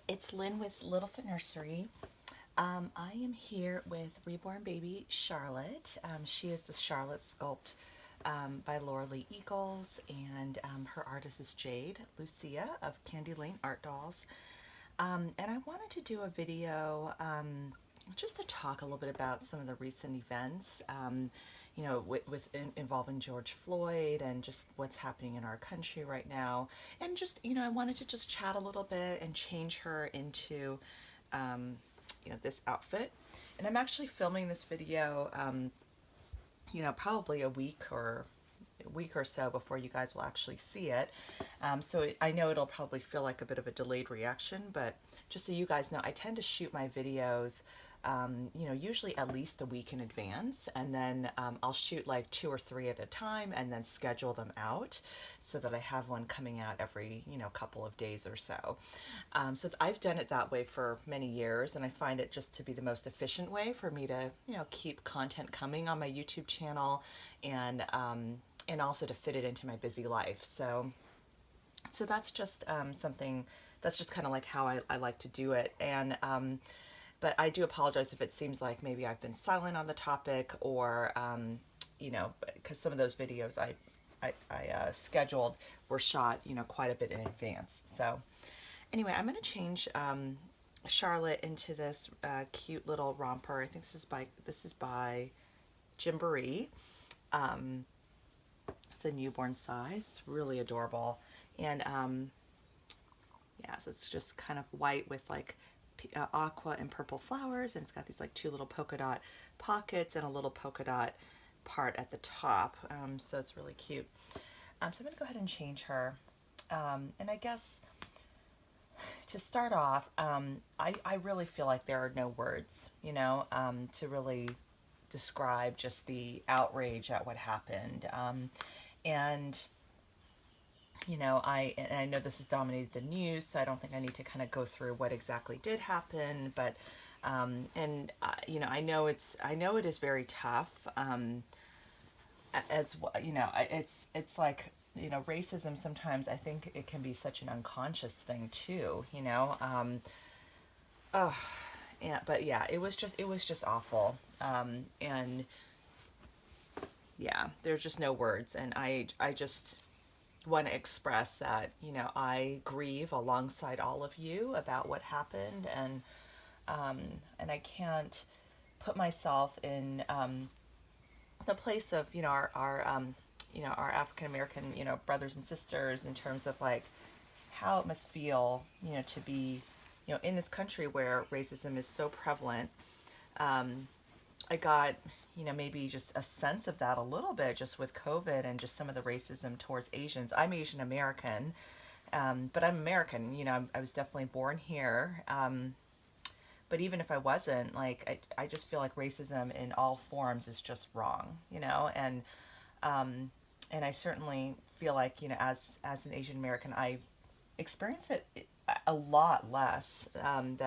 It's Lynn with Littlefoot Nursery. I am here with Reborn baby Charlotte. She is the Charlotte Sculpt by Laura Lee Eagles, and her artist is Jade, Lucia of Candy Lane Art Dolls. And I wanted to do a video just to talk a little bit about some of the recent events, involving George Floyd and just what's happening in our country right now. And just, I wanted to just chat a little bit and change her into, this outfit. And I'm actually filming this video, probably a week or so before you guys will actually see it. I know it'll probably feel like a bit of a delayed reaction, but just so you guys know, I tend to shoot my videos, usually at least a week in advance, and then I'll shoot like 2 or 3 at a time and then schedule them out so that I have one coming out every, couple of days or so. So I've done it that way for many years, and I find it just to be the most efficient way for me to, keep content coming on my YouTube channel, and also to fit it into my busy life. So that's just something that's just kind of like how I like to do it. And but I do apologize if it seems like maybe I've been silent on the topic, or because some of those videos I scheduled were shot, quite a bit in advance. So anyway, I'm going to change Charlotte into this cute little romper. I think this is by Gymboree. It's a newborn size. It's really adorable. And yeah, so it's just kind of white with like aqua and purple flowers, and it's got these like 2 little polka dot pockets and a little polka dot part at the top. So it's really cute. So I'm going to go ahead and change her. And I guess to start off, I really feel like there are no words, to really describe just the outrage at what happened. And I know this has dominated the news, so I don't think I need to kind of go through what exactly did happen. But I know it is very tough. As it's like, racism sometimes, I think it can be such an unconscious thing too. Oh, yeah, but yeah, it was just awful. And yeah, there's just no words, and I just want to express that, I grieve alongside all of you about what happened, and I can't put myself in the place of, our African American, brothers and sisters, in terms of like how it must feel, to be, in this country where racism is so prevalent. I got, maybe just a sense of that a little bit just with COVID and just some of the racism towards Asians. I'm Asian American, but I'm American. I was definitely born here. But even if I wasn't, like, I just feel like racism in all forms is just wrong, and I certainly feel like, as an Asian American, I experience it a lot less than,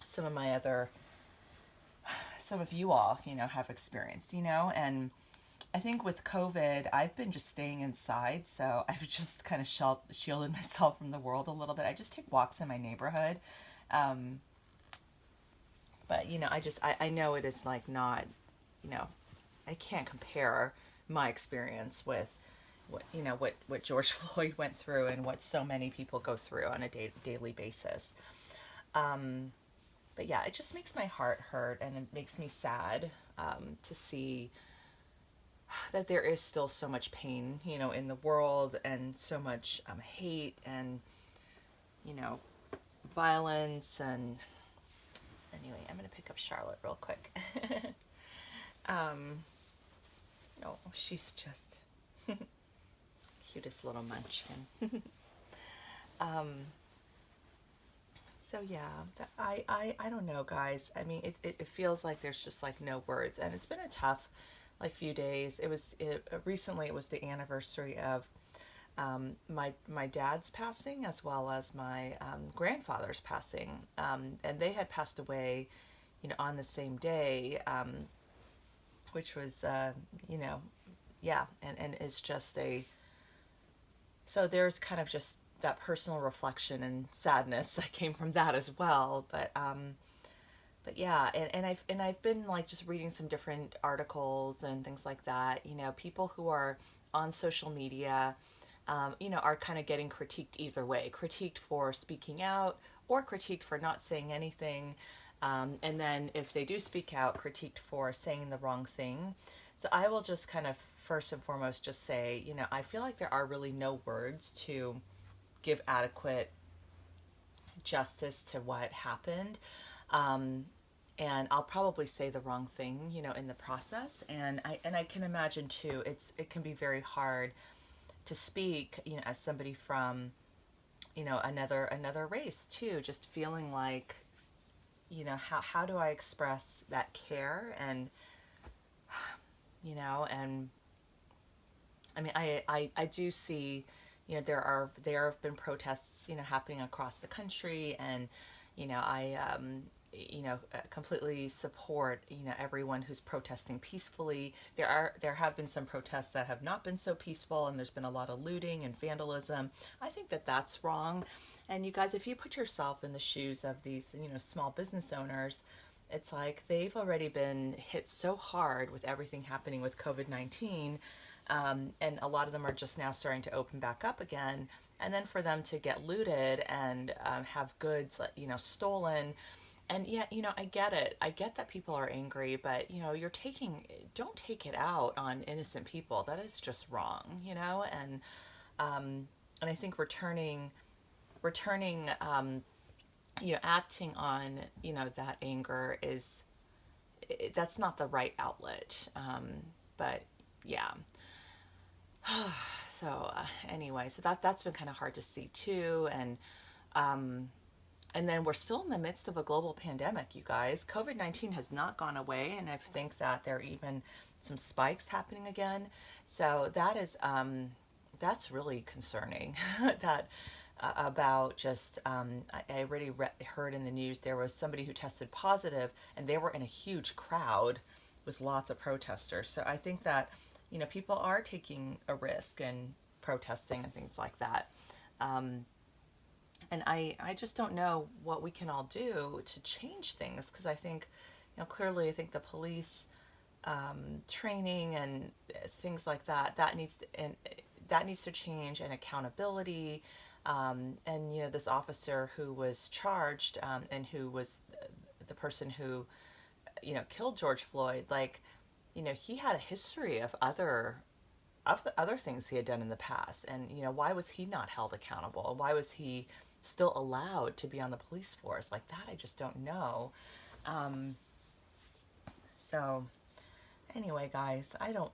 some of my other some of you all, have experienced, and I think with COVID, I've been just staying inside, so I've just kind of shielded myself from the world a little bit. I just take walks in my neighborhood, um, but I know it is like not, you know, I can't compare my experience with what George Floyd went through and what so many people go through on a daily basis. Um, but yeah, it just makes my heart hurt, and it makes me sad, to see that there is still so much pain, in the world, and so much hate, and you know, violence. And anyway, I'm gonna pick up Charlotte real quick. um, no, she's just cutest little munchkin. um, so yeah, I don't know, guys. I mean, it feels like there's just like no words, and it's been a tough like few days. Recently it was the anniversary of my dad's passing, as well as my grandfather's passing, and they had passed away, on the same day, which was, you know, yeah, and it's just so there's kind of just that personal reflection and sadness that came from that as well. But yeah, and I've been like just reading some different articles and things like that. You know, people who are on social media, you know, are kind of getting critiqued either way, critiqued for speaking out or critiqued for not saying anything. And then if they do speak out, critiqued for saying the wrong thing. So I will just kind of first and foremost just say, you know, I feel like there are really no words to give adequate justice to what happened. Um, and I'll probably say the wrong thing, you know, in the process. And I can imagine too, it can be very hard to speak, you know, as somebody from, you know, another race too, just feeling like, you know, how do I express that care? And you know, and I mean, I do see, you know, there have been protests, you know, happening across the country, and you know, you know, completely support, you know, everyone who's protesting peacefully. There have been some protests that have not been so peaceful, and there's been a lot of looting and vandalism. I think that that's wrong. And you guys, if you put yourself in the shoes of these, you know, small business owners, it's like they've already been hit so hard with everything happening with COVID-19. And a lot of them are just now starting to open back up again. And then for them to get looted and have goods, you know, stolen. And yet, you know, I get it. I get that people are angry, but, you know, don't take it out on innocent people. That is just wrong, you know? And I think returning, you know, acting on, you know, that anger that's not the right outlet. But yeah. So anyway, so that's been kind of hard to see too. And then we're still in the midst of a global pandemic, you guys. COVID-19 has not gone away, and I think that there are even some spikes happening again. So that's really concerning. That about just I already heard in the news there was somebody who tested positive, and they were in a huge crowd with lots of protesters. So I think that, you know, people are taking a risk and protesting and things like that. And I just don't know what we can all do to change things, because I think, you know, clearly I think the police training and things like that needs to change, and accountability. And you know, this officer who was charged, and who was the person who, you know, killed George Floyd, like, you know, he had a history of the other things he had done in the past. And you know, why was he not held accountable? Why was he still allowed to be on the police force? Like that, I just don't know. So anyway, guys, I don't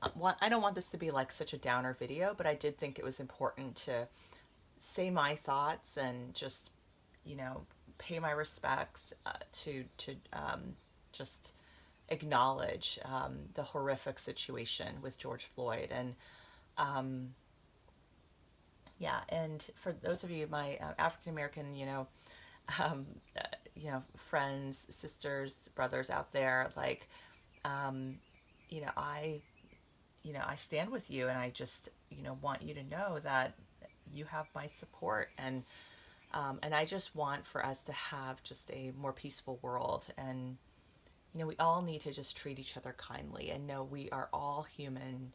want this to be like such a downer video, but I did think it was important to say my thoughts and just, you know, pay my respects, to just acknowledge the horrific situation with George Floyd. And yeah, and for those of you, my African American, um, you know, friends, sisters, brothers out there, like, you know, I stand with you, and I just, you know, want you to know that you have my support. And I just want for us to have just a more peaceful world. And you know, we all need to just treat each other kindly and know we are all human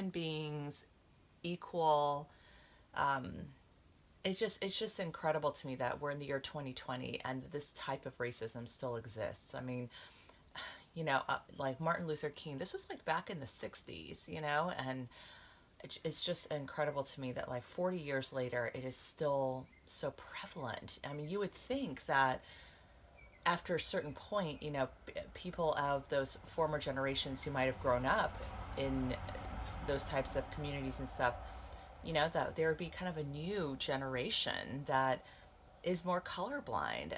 beings, equal. It's just incredible to me that we're in the year 2020 and this type of racism still exists. I mean, you know, like Martin Luther King, this was like back in the 60s, you know, and it's just incredible to me that like 40 years later, it is still so prevalent. I mean, you would think that after a certain point, you know, people of those former generations who might have grown up in those types of communities and stuff, you know, that there would be kind of a new generation that is more colorblind.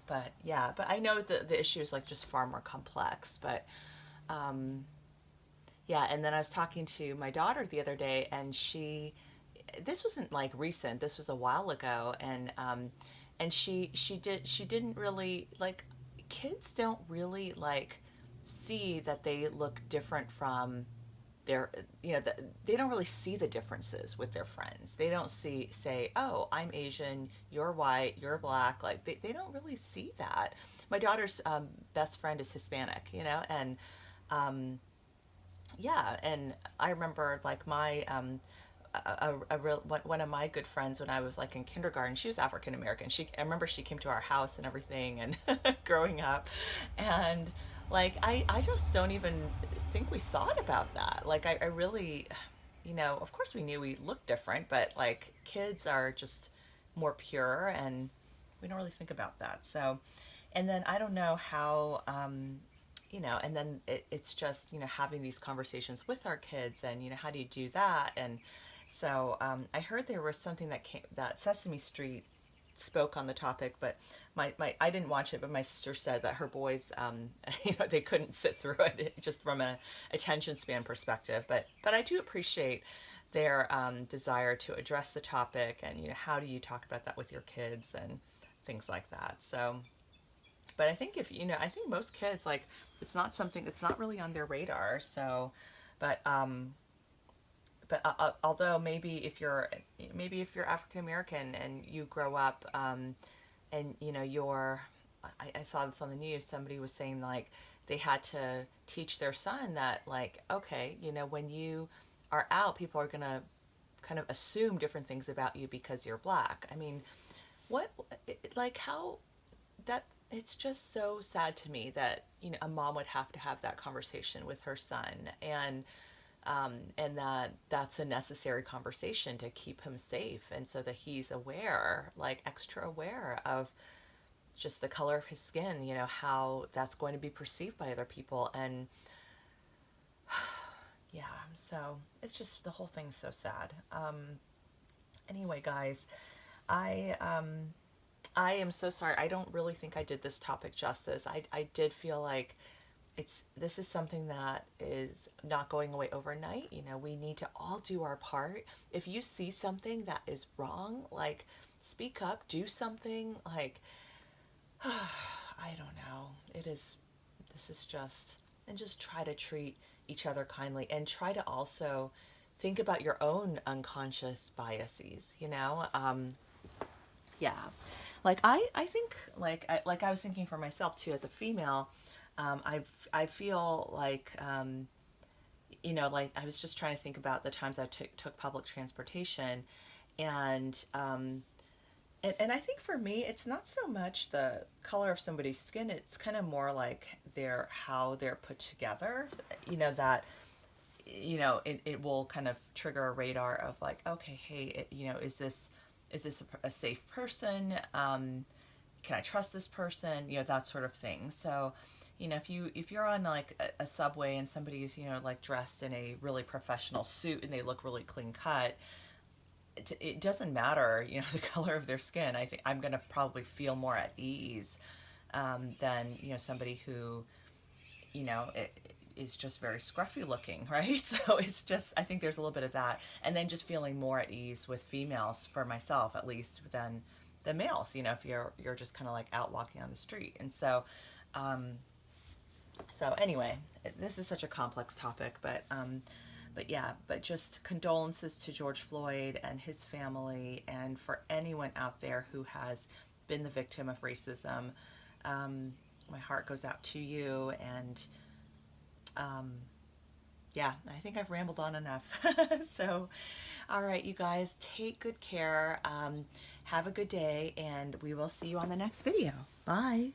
But yeah, but I know the issue is like just far more complex. But yeah, and then I was talking to my daughter the other day, and this wasn't like recent, this was a while ago, and she didn't really like, kids don't really like see that they look different from they're, you know, they don't really see the differences with their friends. They don't say, oh, I'm Asian, you're white, you're black. Like they don't really see that. My daughter's best friend is Hispanic, you know, and yeah, and I remember like my one of my good friends when I was like in kindergarten. She was African American. I remember she came to our house and everything, and growing up, and like I just don't even think we thought about that. Like I really, you know, of course we knew we looked different, but like kids are just more pure, and we don't really think about that. So, and then I don't know how. You know, and then it's just, you know, having these conversations with our kids, and, you know, how do you do that? And so I heard there was something that Sesame Street spoke on the topic, but I didn't watch it, but my sister said that her boys, you know, they couldn't sit through it just from a attention span perspective. But I do appreciate their desire to address the topic, and, you know, how do you talk about that with your kids and things like that. So, but I think if, you know, I think most kids, like, it's not something, it's not really on their radar. So, but, although maybe if you're African American and you grow up, and, you know, I saw this on the news, somebody was saying like they had to teach their son that, like, okay, you know, when you are out, people are going to kind of assume different things about you because you're black. I mean, what, like, how that, it's just so sad to me that, you know, a mom would have to have that conversation with her son, and that's a necessary conversation to keep him safe, and so that he's aware, like extra aware of just the color of his skin, you know, how that's going to be perceived by other people. And yeah, so it's just, the whole thing's so sad. Anyway, guys, I I am so sorry. I don't really think I did this topic justice. I did feel like this is something that is not going away overnight. You know, we need to all do our part. If you see something that is wrong, like, speak up, do something. Like, I don't know. This is just, and just try to treat each other kindly, and try to also think about your own unconscious biases, you know? Yeah. Like, I think, like I was thinking for myself too, as a female, I feel like, you know, like, I was just trying to think about the times I took public transportation, and, and I think for me, it's not so much the color of somebody's skin. It's kind of more like how they're put together, you know, that, you know, it will kind of trigger a radar of like, okay, hey, you know, is this a safe person? Can I trust this person? You know, that sort of thing. So, you know, if you're on like a subway and somebody's, you know, like dressed in a really professional suit and they look really clean cut, it doesn't matter, you know, the color of their skin. I think I'm gonna probably feel more at ease, than, you know, somebody who, you know, is just very scruffy looking, right? So it's just, I think there's a little bit of that, and then just feeling more at ease with females, for myself at least, than the males. You know, if you're just kind of like out walking on the street. And so, so anyway, this is such a complex topic, but yeah, but just condolences to George Floyd and his family, and for anyone out there who has been the victim of racism. My heart goes out to you, and yeah, I think I've rambled on enough. So, all right, you guys, take good care. Have a good day, and we will see you on the next video. Bye.